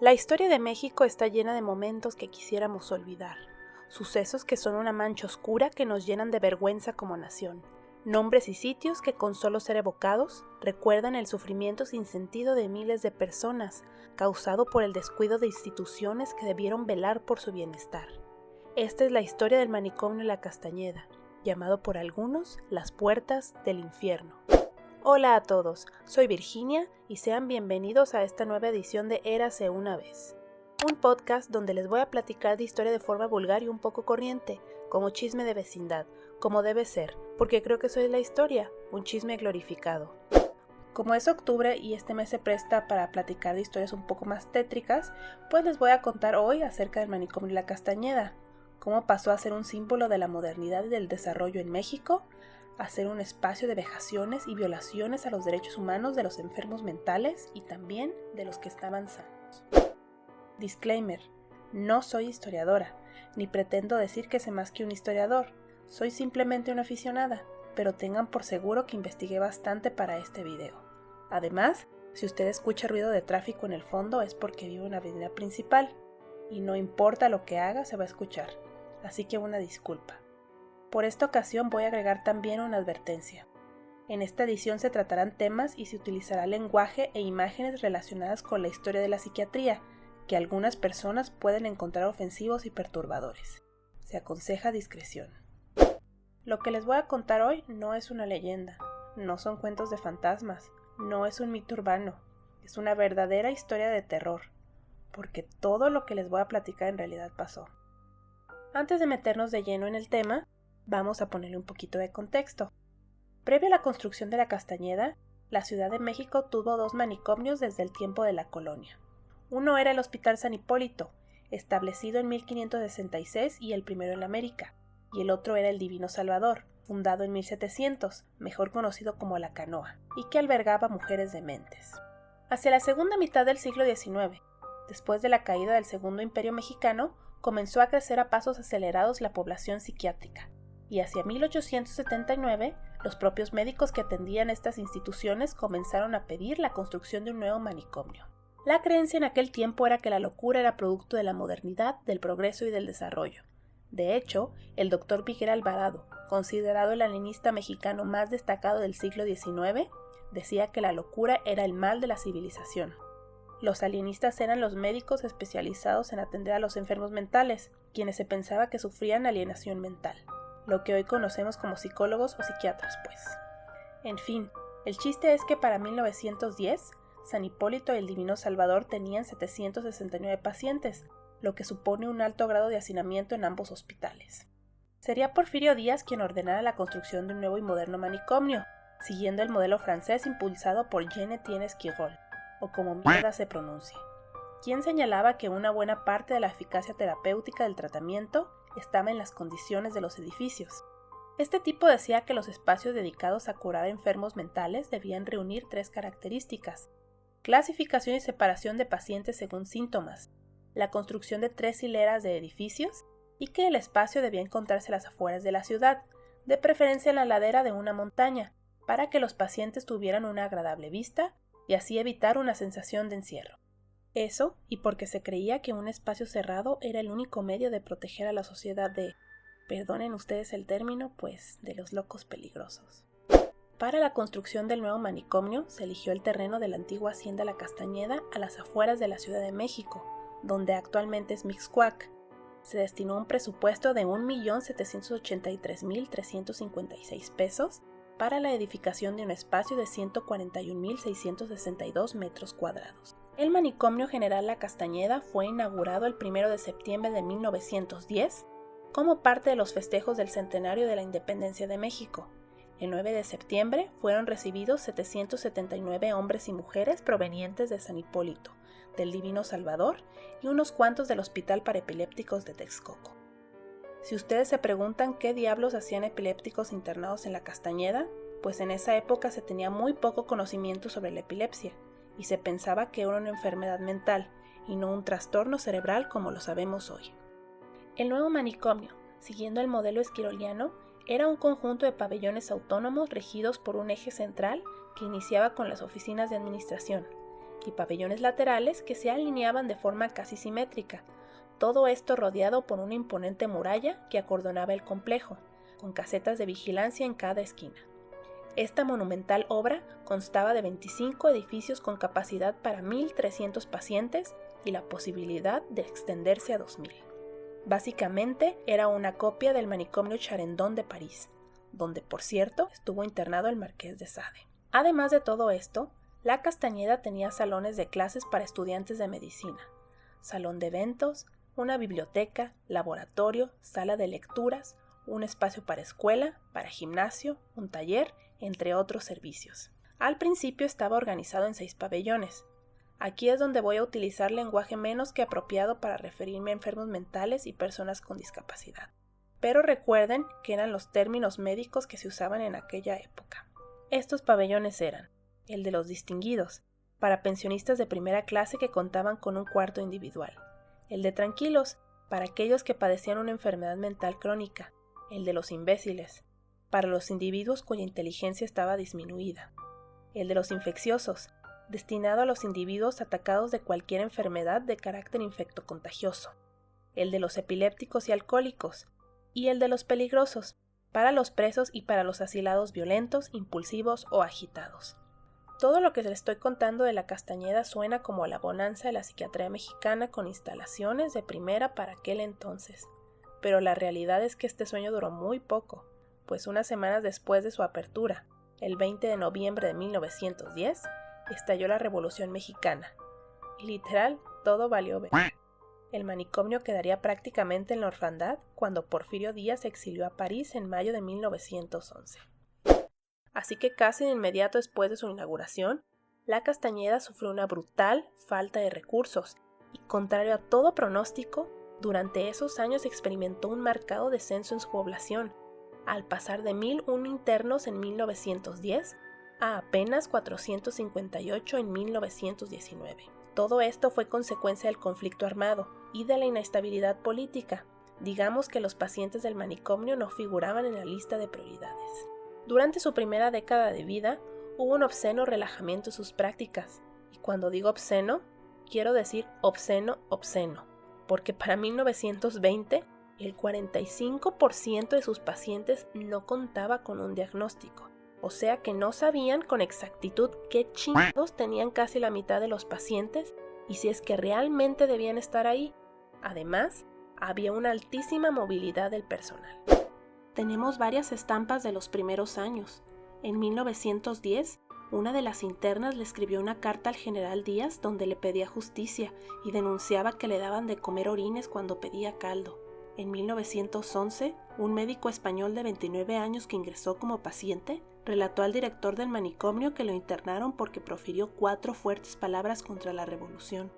La historia de México está llena de momentos que quisiéramos olvidar, sucesos que son una mancha oscura que nos llenan de vergüenza como nación, nombres y sitios que con solo ser evocados recuerdan el sufrimiento sin sentido de miles de personas, causado por el descuido de instituciones que debieron velar por su bienestar. Esta es la historia del manicomio La Castañeda, llamado por algunos las puertas del infierno. Hola a todos, soy Virginia y sean bienvenidos a esta nueva edición de Érase una vez. Un podcast donde les voy a platicar de historia de forma vulgar y un poco corriente, como chisme de vecindad, como debe ser, porque creo que soy la historia, un chisme glorificado. Como es octubre y este mes se presta para platicar de historias un poco más tétricas, pues les voy a contar hoy acerca del manicomio La Castañeda, cómo pasó a ser un símbolo de la modernidad y del desarrollo en México, a ser un espacio de vejaciones y violaciones a los derechos humanos de los enfermos mentales y también de los que estaban sanos. Disclaimer: no soy historiadora, ni pretendo decir que sé más que un historiador, soy simplemente una aficionada, pero tengan por seguro que investigué bastante para este video. Además, si usted escucha ruido de tráfico en el fondo es porque vivo en la avenida principal, y no importa lo que haga se va a escuchar, así que una disculpa. Por esta ocasión voy a agregar también una advertencia. En esta edición se tratarán temas y se utilizará lenguaje e imágenes relacionadas con la historia de la psiquiatría, que algunas personas pueden encontrar ofensivos y perturbadores. Se aconseja discreción. Lo que les voy a contar hoy no es una leyenda, no son cuentos de fantasmas, no es un mito urbano, es una verdadera historia de terror, porque todo lo que les voy a platicar en realidad pasó. Antes de meternos de lleno en el tema, vamos a ponerle un poquito de contexto. Previo a la construcción de La Castañeda, la Ciudad de México tuvo dos manicomios desde el tiempo de la colonia. Uno era el Hospital San Hipólito, establecido en 1566 y el primero en América, y el otro era el Divino Salvador, fundado en 1700, mejor conocido como La Canoa, y que albergaba mujeres dementes. Hacia la segunda mitad del siglo XIX, después de la caída del Segundo Imperio Mexicano, comenzó a crecer a pasos acelerados la población psiquiátrica, y hacia 1879 los propios médicos que atendían estas instituciones comenzaron a pedir la construcción de un nuevo manicomio. La creencia en aquel tiempo era que la locura era producto de la modernidad, del progreso y del desarrollo. De hecho, el Dr. Miguel Alvarado, considerado el alienista mexicano más destacado del siglo XIX, decía que la locura era el mal de la civilización. Los alienistas eran los médicos especializados en atender a los enfermos mentales, quienes se pensaba que sufrían alienación mental, lo que hoy conocemos como psicólogos o psiquiatras, pues. En fin, el chiste es que para 1910, San Hipólito y el Divino Salvador tenían 769 pacientes, lo que supone un alto grado de hacinamiento en ambos hospitales. Sería Porfirio Díaz quien ordenara la construcción de un nuevo y moderno manicomio, siguiendo el modelo francés impulsado por Jean-Étienne Esquirol, o como mierda se pronuncie, quien señalaba que una buena parte de la eficacia terapéutica del tratamiento estaba en las condiciones de los edificios. Este tipo decía que los espacios dedicados a curar a enfermos mentales debían reunir tres características: clasificación y separación de pacientes según síntomas, la construcción de 3 hileras de edificios y que el espacio debía encontrarse a las afueras de la ciudad, de preferencia en la ladera de una montaña, para que los pacientes tuvieran una agradable vista y así evitar una sensación de encierro. Eso, y porque se creía que un espacio cerrado era el único medio de proteger a la sociedad de, perdonen ustedes el término, pues, de los locos peligrosos. Para la construcción del nuevo manicomio se eligió el terreno de la antigua hacienda La Castañeda a las afueras de la Ciudad de México, donde actualmente es Mixcoac. Se destinó un presupuesto de 1.783.356 pesos para la edificación de un espacio de 141.662 metros cuadrados. El manicomio General La Castañeda fue inaugurado el 1 de septiembre de 1910 como parte de los festejos del centenario de la Independencia de México. El 9 de septiembre fueron recibidos 779 hombres y mujeres provenientes de San Hipólito, del Divino Salvador y unos cuantos del Hospital para Epilépticos de Texcoco. Si ustedes se preguntan qué diablos hacían epilépticos internados en La Castañeda, pues en esa época se tenía muy poco conocimiento sobre la epilepsia y se pensaba que era una enfermedad mental y no un trastorno cerebral como lo sabemos hoy. El nuevo manicomio, siguiendo el modelo esquiroliano, era un conjunto de pabellones autónomos regidos por un eje central que iniciaba con las oficinas de administración. y pabellones laterales que se alineaban de forma casi simétrica, todo esto rodeado por una imponente muralla que acordonaba el complejo, con casetas de vigilancia en cada esquina. Esta monumental obra constaba de 25 edificios con capacidad para 1.300 pacientes y la posibilidad de extenderse a 2.000. Básicamente era una copia del manicomio Charendon de París, donde por cierto estuvo internado el Marqués de Sade. Además de todo esto, la Castañeda tenía salones de clases para estudiantes de medicina, salón de eventos, una biblioteca, laboratorio, sala de lecturas, un espacio para escuela, para gimnasio, un taller, entre otros servicios. Al principio estaba organizado en 6 pabellones. Aquí es donde voy a utilizar lenguaje menos que apropiado para referirme a enfermos mentales y personas con discapacidad. Pero recuerden que eran los términos médicos que se usaban en aquella época. Estos pabellones eran el de los distinguidos, para pensionistas de primera clase que contaban con un cuarto individual, el de tranquilos, para aquellos que padecían una enfermedad mental crónica, el de los imbéciles, para los individuos cuya inteligencia estaba disminuida, el de los infecciosos, destinado a los individuos atacados de cualquier enfermedad de carácter infectocontagioso, el de los epilépticos y alcohólicos, y el de los peligrosos, para los presos y para los asilados violentos, impulsivos o agitados. Todo lo que les estoy contando de la Castañeda suena como la bonanza de la psiquiatría mexicana con instalaciones de primera para aquel entonces, pero la realidad es que este sueño duró muy poco, pues unas semanas después de su apertura, el 20 de noviembre de 1910, estalló la Revolución Mexicana, y literal, todo valió ver. El manicomio quedaría prácticamente en la orfandad cuando Porfirio Díaz se exilió a París en mayo de 1911. Así que casi de inmediato después de su inauguración, la Castañeda sufrió una brutal falta de recursos y, contrario a todo pronóstico, durante esos años experimentó un marcado descenso en su población, al pasar de 1.001 internos en 1910 a apenas 458 en 1919. Todo esto fue consecuencia del conflicto armado y de la inestabilidad política. Digamos que los pacientes del manicomio no figuraban en la lista de prioridades. Durante su primera década de vida, hubo un obsceno relajamiento en sus prácticas. Y cuando digo obsceno, quiero decir obsceno, porque para 1920, el 45% de sus pacientes no contaba con un diagnóstico. O sea que no sabían con exactitud qué chingados tenían casi la mitad de los pacientes y si es que realmente debían estar ahí. Además, había una altísima movilidad del personal. Tenemos varias estampas de los primeros años. En 1910, una de las internas le escribió una carta al general Díaz donde le pedía justicia y denunciaba que le daban de comer orines cuando pedía caldo. En 1911, un médico español de 29 años que ingresó como paciente relató al director del manicomio que lo internaron porque profirió 4 fuertes palabras contra la revolución.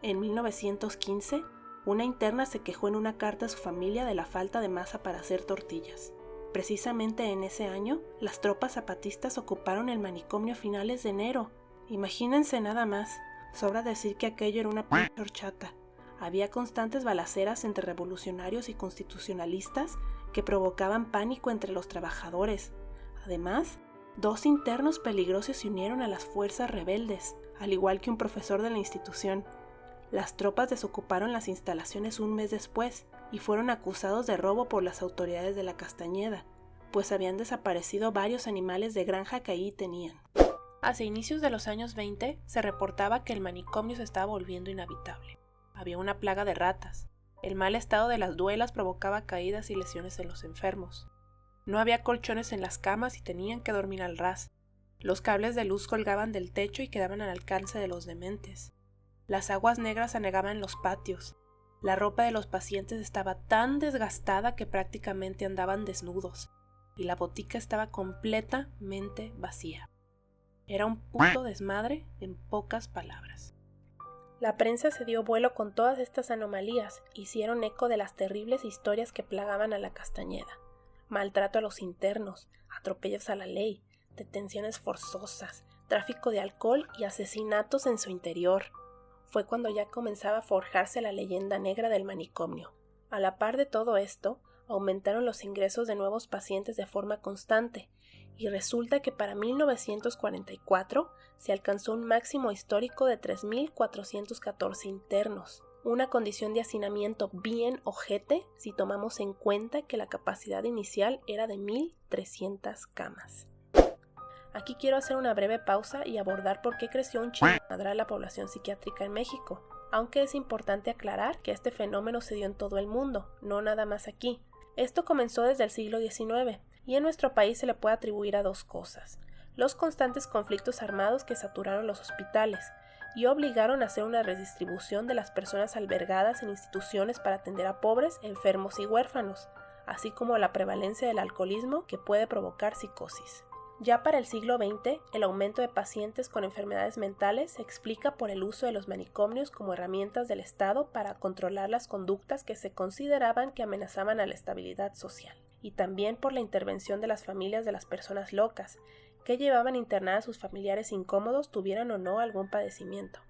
En 1915, una interna se quejó en una carta a su familia de la falta de masa para hacer tortillas. Precisamente en ese año, las tropas zapatistas ocuparon el manicomio a finales de enero. Imagínense nada más, sobra decir que aquello era una pinche horchata. Había constantes balaceras entre revolucionarios y constitucionalistas que provocaban pánico entre los trabajadores. Además, 2 internos peligrosos se unieron a las fuerzas rebeldes, al igual que un profesor de la institución. Las tropas desocuparon las instalaciones un mes después y fueron acusados de robo por las autoridades de la Castañeda, pues habían desaparecido varios animales de granja que allí tenían. Hacia inicios de los años 20 se reportaba que el manicomio se estaba volviendo inhabitable. Había una plaga de ratas. El mal estado de las duelas provocaba caídas y lesiones en los enfermos. No había colchones en las camas y tenían que dormir al ras. Los cables de luz colgaban del techo y quedaban al alcance de los dementes. Las aguas negras anegaban en los patios. La ropa de los pacientes estaba tan desgastada que prácticamente andaban desnudos, y la botica estaba completamente vacía. Era un puto desmadre, en pocas palabras. La prensa se dio vuelo con todas estas anomalías, hicieron eco de las terribles historias que plagaban a la Castañeda. Maltrato a los internos, atropellos a la ley, detenciones forzosas, tráfico de alcohol y asesinatos en su interior. Fue cuando ya comenzaba a forjarse la leyenda negra del manicomio. A la par de todo esto, aumentaron los ingresos de nuevos pacientes de forma constante, y resulta que para 1944 se alcanzó un máximo histórico de 3.414 internos, una condición de hacinamiento bien ojete si tomamos en cuenta que la capacidad inicial era de 1.300 camas. Aquí quiero hacer una breve pausa y abordar por qué creció un chingadral la población psiquiátrica en México, aunque es importante aclarar que este fenómeno se dio en todo el mundo, no nada más aquí. Esto comenzó desde el siglo XIX, y en nuestro país se le puede atribuir a dos cosas: los constantes conflictos armados que saturaron los hospitales y obligaron a hacer una redistribución de las personas albergadas en instituciones para atender a pobres, enfermos y huérfanos, así como la prevalencia del alcoholismo que puede provocar psicosis. Ya para el siglo XX, el aumento de pacientes con enfermedades mentales se explica por el uso de los manicomios como herramientas del Estado para controlar las conductas que se consideraban que amenazaban a la estabilidad social, y también por la intervención de las familias de las personas locas, que llevaban internadas a sus familiares incómodos, tuvieran o no algún padecimiento.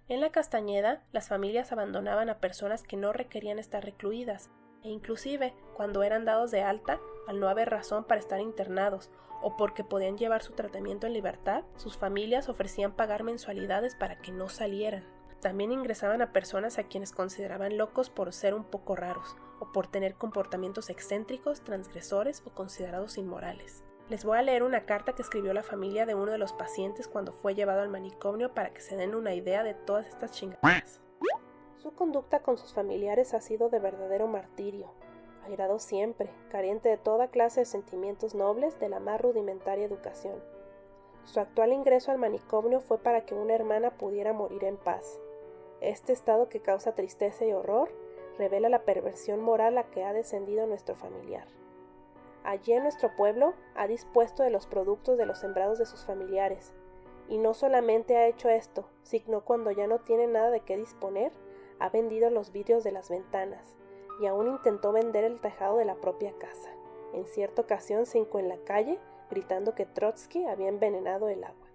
En la Castañeda, las familias abandonaban a personas que no requerían estar recluidas, e inclusive, cuando eran dados de alta, al no haber razón para estar internados, o porque podían llevar su tratamiento en libertad, sus familias ofrecían pagar mensualidades para que no salieran. También ingresaban a personas a quienes consideraban locos por ser un poco raros, o por tener comportamientos excéntricos, transgresores o considerados inmorales. Les voy a leer una carta que escribió la familia de uno de los pacientes cuando fue llevado al manicomio para que se den una idea de todas estas chingaderas. Su conducta con sus familiares ha sido de verdadero martirio. Airado siempre, carente de toda clase de sentimientos nobles de la más rudimentaria educación. Su actual ingreso al manicomio fue para que una hermana pudiera morir en paz. Este estado, que causa tristeza y horror, revela la perversión moral a que ha descendido nuestro familiar. Allí en nuestro pueblo ha dispuesto de los productos de los sembrados de sus familiares, y no solamente ha hecho esto, sino cuando ya no tiene nada de qué disponer, ha vendido los vidrios de las ventanas, y aún intentó vender el tejado de la propia casa. En cierta ocasión se hincó en la calle, gritando que Trotsky había envenenado el agua.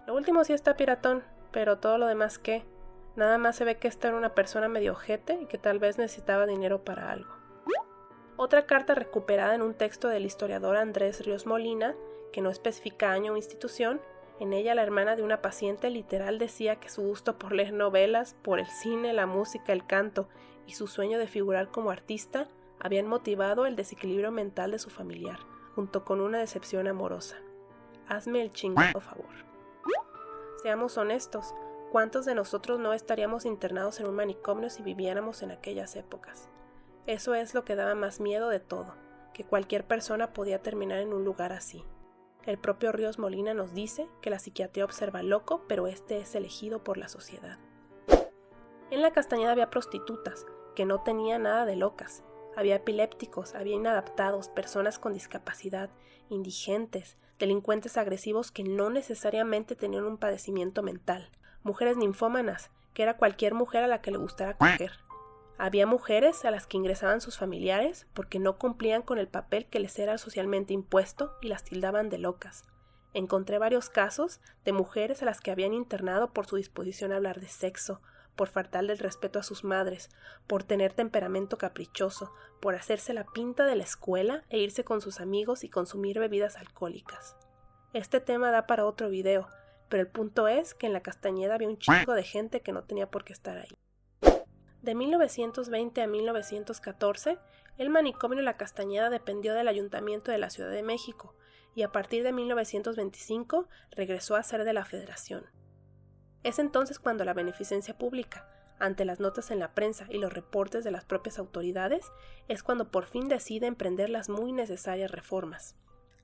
Lo último sí está piratón, pero todo lo demás ¿qué? Nada más se ve que esta era una persona medio ojete y que tal vez necesitaba dinero para algo. Otra carta recuperada en un texto del historiador Andrés Ríos Molina, que no especifica año o institución. En ella la hermana de una paciente literal decía que su gusto por leer novelas, por el cine, la música, el canto y su sueño de figurar como artista habían motivado el desequilibrio mental de su familiar, junto con una decepción amorosa. Hazme el chingado favor. Seamos honestos, ¿cuántos de nosotros no estaríamos internados en un manicomio si viviéramos en aquellas épocas? Eso es lo que daba más miedo de todo, que cualquier persona podía terminar en un lugar así. El propio Ríos Molina nos dice que la psiquiatría observa al loco, pero este es elegido por la sociedad. En la Castañeda había prostitutas, que no tenían nada de locas. Había epilépticos, había inadaptados, personas con discapacidad, indigentes, delincuentes agresivos que no necesariamente tenían un padecimiento mental, mujeres ninfómanas, que era cualquier mujer a la que le gustara coger. Había mujeres a las que ingresaban sus familiares porque no cumplían con el papel que les era socialmente impuesto y las tildaban de locas. Encontré varios casos de mujeres a las que habían internado por su disposición a hablar de sexo, por faltarle el respeto a sus madres, por tener temperamento caprichoso, por hacerse la pinta de la escuela e irse con sus amigos y consumir bebidas alcohólicas. Este tema da para otro video, pero el punto es que en la Castañeda había un chingo de gente que no tenía por qué estar ahí. De 1920 a 1914, el manicomio La Castañeda dependió del Ayuntamiento de la Ciudad de México y a partir de 1925 regresó a ser de la Federación. Es entonces cuando la beneficencia pública, ante las notas en la prensa y los reportes de las propias autoridades, es cuando por fin decide emprender las muy necesarias reformas.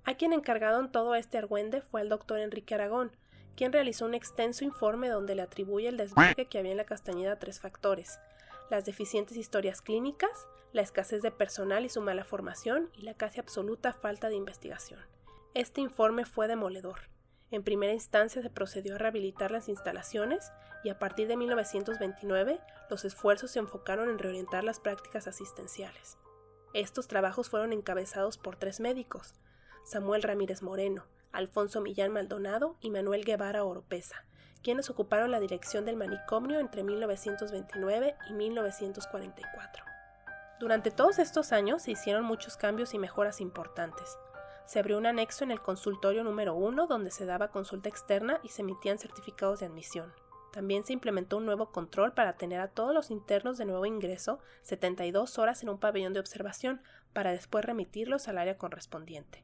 A quien encargaron todo este argüende fue el doctor Enrique Aragón, quien realizó un extenso informe donde le atribuye el desvergue que había en La Castañeda a 3 factores: las deficientes historias clínicas, la escasez de personal y su mala formación, y la casi absoluta falta de investigación. Este informe fue demoledor. En primera instancia se procedió a rehabilitar las instalaciones y a partir de 1929 los esfuerzos se enfocaron en reorientar las prácticas asistenciales. Estos trabajos fueron encabezados por 3 médicos: Samuel Ramírez Moreno, Alfonso Millán Maldonado y Manuel Guevara Oropesa, quienes ocuparon la dirección del manicomio entre 1929 y 1944. Durante todos estos años se hicieron muchos cambios y mejoras importantes. Se abrió un anexo en el consultorio número 1 donde se daba consulta externa y se emitían certificados de admisión. También se implementó un nuevo control para tener a todos los internos de nuevo ingreso 72 horas en un pabellón de observación para después remitirlos al área correspondiente.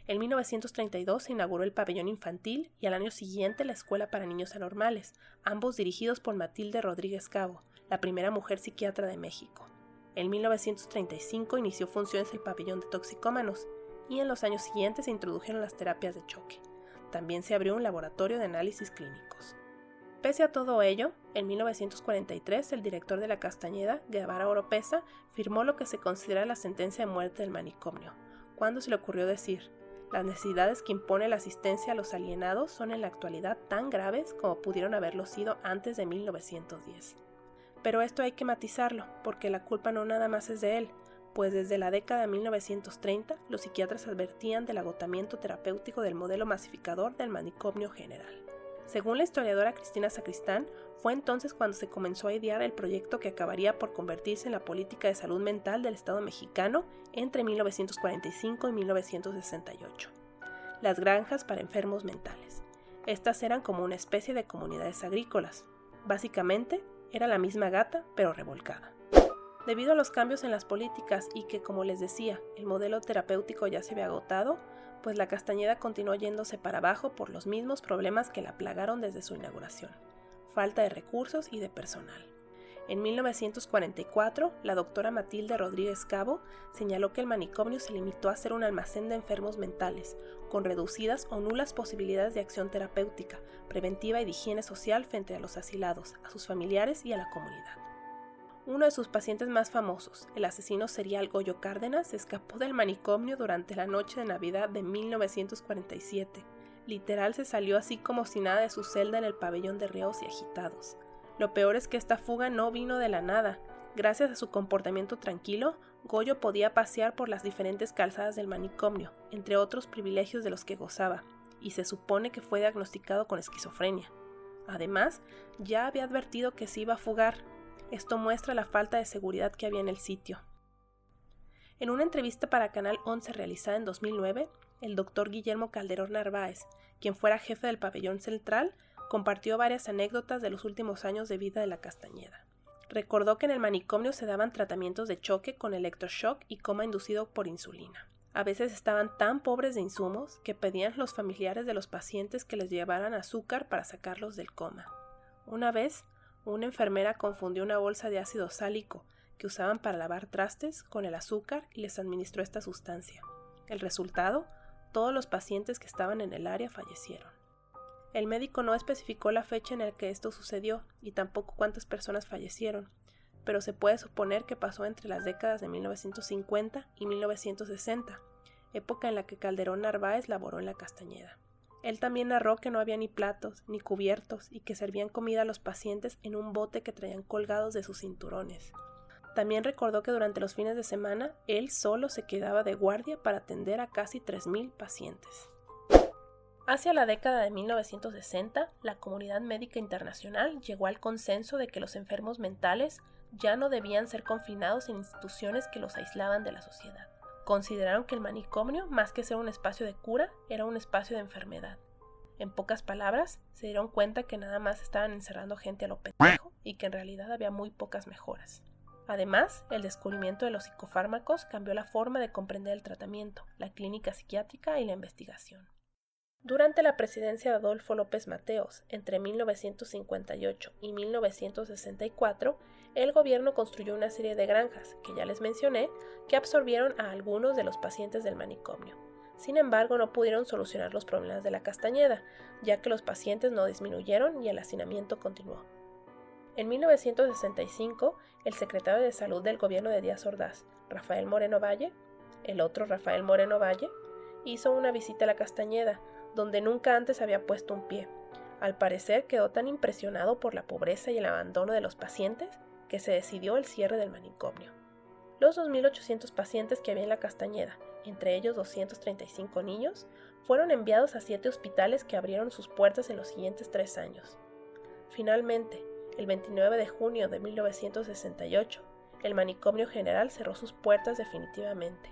En 1932 se inauguró el pabellón infantil y al año siguiente la Escuela para Niños Anormales, ambos dirigidos por Matilde Rodríguez Cabo, la primera mujer psiquiatra de México. En 1935 inició funciones el pabellón de toxicómanos y en los años siguientes se introdujeron las terapias de choque. También se abrió un laboratorio de análisis clínicos. Pese a todo ello, en 1943 el director de la Castañeda, Guevara Oropesa, firmó lo que se considera la sentencia de muerte del manicomio, cuando se le ocurrió decir: las necesidades que impone la asistencia a los alienados son en la actualidad tan graves como pudieron haberlo sido antes de 1910. Pero esto hay que matizarlo, porque la culpa no nada más es de él, pues desde la década de 1930 los psiquiatras advertían del agotamiento terapéutico del modelo masificador del manicomio general. Según la historiadora Cristina Sacristán, fue entonces cuando se comenzó a idear el proyecto que acabaría por convertirse en la política de salud mental del Estado mexicano entre 1945 y 1968. Las granjas para enfermos mentales. Estas eran como una especie de comunidades agrícolas. Básicamente, era la misma gata, pero revolcada. Debido a los cambios en las políticas y que, como les decía, el modelo terapéutico ya se había agotado, pues la Castañeda continuó yéndose para abajo por los mismos problemas que la plagaron desde su inauguración: falta de recursos y de personal. En 1944, la doctora Matilde Rodríguez Cabo señaló que el manicomio se limitó a ser un almacén de enfermos mentales, con reducidas o nulas posibilidades de acción terapéutica, preventiva y de higiene social frente a los asilados, a sus familiares y a la comunidad. Uno de sus pacientes más famosos, el asesino serial Goyo Cárdenas, escapó del manicomio durante la noche de Navidad de 1947. Literal se salió así como si nada de su celda en el pabellón de reos y agitados. Lo peor es que esta fuga no vino de la nada. Gracias a su comportamiento tranquilo, Goyo podía pasear por las diferentes calzadas del manicomio, entre otros privilegios de los que gozaba, y se supone que fue diagnosticado con esquizofrenia. Además, ya había advertido que se iba a fugar. Esto muestra la falta de seguridad que había en el sitio. En una entrevista para Canal 11 realizada en 2009, el doctor Guillermo Calderón Narváez, quien fuera jefe del pabellón central, compartió varias anécdotas de los últimos años de vida de la Castañeda. Recordó que en el manicomio se daban tratamientos de choque con electroshock y coma inducido por insulina. A veces estaban tan pobres de insumos que pedían los familiares de los pacientes que les llevaran azúcar para sacarlos del coma. Una vez, una enfermera confundió una bolsa de ácido sálico que usaban para lavar trastes con el azúcar y les administró esta sustancia. El resultado, todos los pacientes que estaban en el área fallecieron. El médico no especificó la fecha en la que esto sucedió y tampoco cuántas personas fallecieron, pero se puede suponer que pasó entre las décadas de 1950 y 1960, época en la que Calderón Narváez laboró en la Castañeda. Él también narró que no había ni platos, ni cubiertos, y que servían comida a los pacientes en un bote que traían colgados de sus cinturones. También recordó que durante los fines de semana, él solo se quedaba de guardia para atender a casi 3,000 pacientes. Hacia la década de 1960, la comunidad médica internacional llegó al consenso de que los enfermos mentales ya no debían ser confinados en instituciones que los aislaban de la sociedad. Consideraron que el manicomio, más que ser un espacio de cura, era un espacio de enfermedad. En pocas palabras, se dieron cuenta que nada más estaban encerrando gente a lo pendejo y que en realidad había muy pocas mejoras. Además, el descubrimiento de los psicofármacos cambió la forma de comprender el tratamiento, la clínica psiquiátrica y la investigación. Durante la presidencia de Adolfo López Mateos, entre 1958 y 1964, el gobierno construyó una serie de granjas, que ya les mencioné, que absorbieron a algunos de los pacientes del manicomio. Sin embargo, no pudieron solucionar los problemas de la Castañeda, ya que los pacientes no disminuyeron y el hacinamiento continuó. En 1965, el secretario de Salud del gobierno de Díaz Ordaz, Rafael Moreno Valle, el otro Rafael Moreno Valle, hizo una visita a la Castañeda, donde nunca antes había puesto un pie. Al parecer quedó tan impresionado por la pobreza y el abandono de los pacientes que se decidió el cierre del manicomio. Los 2,800 pacientes que había en la Castañeda, entre ellos 235 niños, fueron enviados a 7 hospitales que abrieron sus puertas en los siguientes 3 años. Finalmente, el 29 de junio de 1968, el manicomio general cerró sus puertas definitivamente.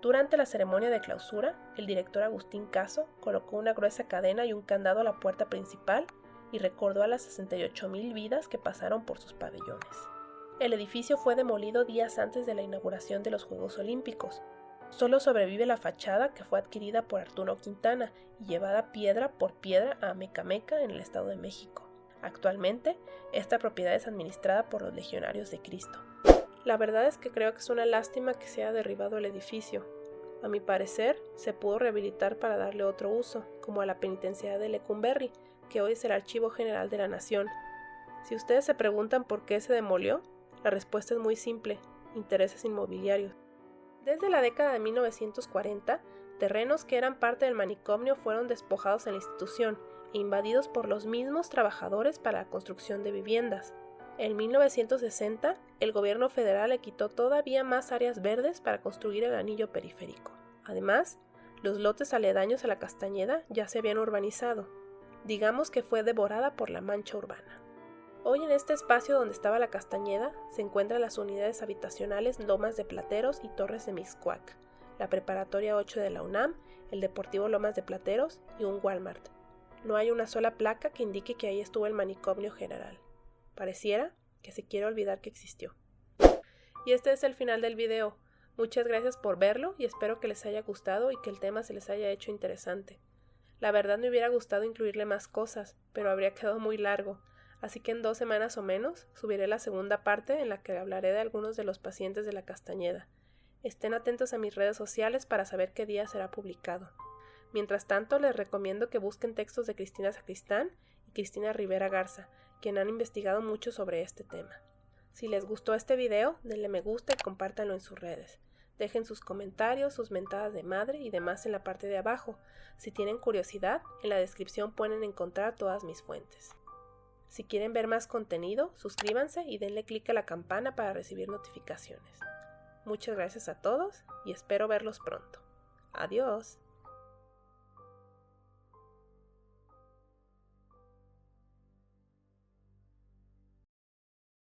Durante la ceremonia de clausura, el director Agustín Caso colocó una gruesa cadena y un candado a la puerta principal y recordó a las 68,000 vidas que pasaron por sus pabellones. El edificio fue demolido días antes de la inauguración de los Juegos Olímpicos. Solo sobrevive la fachada, que fue adquirida por Arturo Quintana y llevada piedra por piedra a Amecameca, en el Estado de México. Actualmente, esta propiedad es administrada por los Legionarios de Cristo. La verdad es que creo que es una lástima que se haya derribado el edificio. A mi parecer, se pudo rehabilitar para darle otro uso, como a la penitenciaría de Lecumberri, que hoy es el Archivo General de la Nación. Si ustedes se preguntan por qué se demolió, la respuesta es muy simple: intereses inmobiliarios. Desde la década de 1940, terrenos que eran parte del manicomio fueron despojados en la institución e invadidos por los mismos trabajadores para la construcción de viviendas. En 1960, el gobierno federal le quitó todavía más áreas verdes para construir el anillo periférico. Además, los lotes aledaños a la Castañeda ya se habían urbanizado. Digamos que fue devorada por la mancha urbana. Hoy en este espacio donde estaba la Castañeda se encuentran las unidades habitacionales Lomas de Plateros y Torres de Mixcoac, la Preparatoria 8 de la UNAM, el Deportivo Lomas de Plateros y un Walmart. No hay una sola placa que indique que ahí estuvo el manicomio general. Pareciera que se quiere olvidar que existió. Y este es el final del video. Muchas gracias por verlo y espero que les haya gustado y que el tema se les haya hecho interesante. La verdad me hubiera gustado incluirle más cosas, pero habría quedado muy largo, así que en 2 semanas o menos subiré la segunda parte en la que hablaré de algunos de los pacientes de la Castañeda. Estén atentos a mis redes sociales para saber qué día será publicado. Mientras tanto, les recomiendo que busquen textos de Cristina Sacristán y Cristina Rivera Garza, quien han investigado mucho sobre este tema. Si les gustó este video, denle me gusta y compártanlo en sus redes. Dejen sus comentarios, sus mentadas de madre y demás en la parte de abajo. Si tienen curiosidad, en la descripción pueden encontrar todas mis fuentes. Si quieren ver más contenido, suscríbanse y denle clic a la campana para recibir notificaciones. Muchas gracias a todos y espero verlos pronto. Adiós.